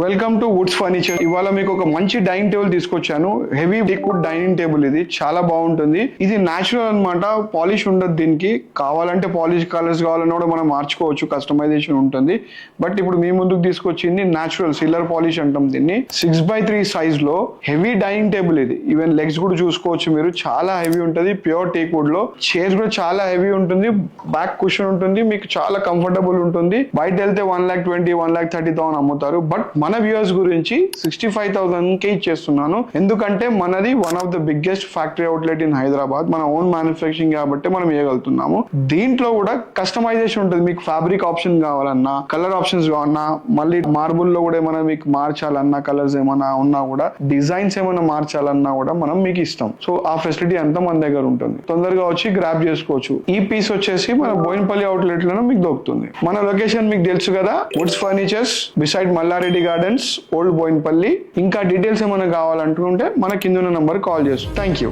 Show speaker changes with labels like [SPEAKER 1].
[SPEAKER 1] Welcome to Woods furniture. ఇవాళ మీకు ఒక మంచి డైనింగ్ టేబుల్ తీసుకొచ్చాను. Heavy would dining table. ఇది చాలా బాగుంటుంది. ఇది నేచురల్ అన్నమాట, పాలిష్ ఉండదు దీనికి. కావాలంటే పాలిష్ కలర్స్ కావాలన్నా కూడా మనం మార్చుకోవచ్చు, కస్టమైజేషన్ ఉంటుంది. బట్ ఇప్పుడు మీ ముందుకు తీసుకొచ్చింది నేచురల్ సిల్వర్ పాలిష్ అంటాం దీన్ని. 6x3 సైజ్ లో హెవీ డైనింగ్ టేబుల్ ఇది. ఈవెన్ లెగ్స్ కూడా చూసుకోవచ్చు మీరు, చాలా హెవీ ఉంటుంది. ప్యూర్ టేక్ వుడ్ లో చైర్స్ కూడా చాలా హెవీ ఉంటుంది. బ్యాక్ కుషన్ ఉంటుంది, మీకు చాలా కంఫర్టబుల్ ఉంటుంది. బయట వెళ్తే 1,20,000 1,30,000 అమ్ముతారు. బట్ మన వ్యూవర్స్ గురించి 65,000 కే ఇచ్చేస్తున్నాను. ఎందుకంటే మనది one of the biggest factory outlet in Hyderabad. మన ఓన్ మ్యానుఫ్యాక్చరింగ్ కాబట్టి మనం ఇవ్వగలుగుతున్నాము. దీంట్లో కూడా కస్టమైజేషన్ ఉంటుంది. మీకు ఫ్యాబ్రిక్ ఆప్షన్ కావాలన్నా, కలర్ ఆప్షన్స్ కావాలన్నా, మళ్ళీ మార్బుల్ లో కూడా ఏమైనా మీకు మార్చాలన్నా, కలర్స్ ఏమైనా ఉన్నా కూడా, డిజైన్స్ ఏమైనా మార్చాలన్నా కూడా మనం మీకు ఇస్తాం. సో ఆ ఫెసిలిటీ అంతా మన దగ్గర ఉంటుంది. తొందరగా వచ్చి గ్రాబ్ చేసుకోవచ్చు. ఈ పీస్ వచ్చేసి మన బోయినపల్లి అవుట్లెట్ లో మీకు దొరుకుతుంది. మన లొకేషన్ మీకు తెలుసు కదా, Woods furnitures beside Mallareddy gardens, old Bowenpally. ఇంకా డీటెయిల్స్ ఏమైనా కావాలనుకుంటే మన కింద ఉన్న నంబర్ కాల్ చేస్తాం. Thank you.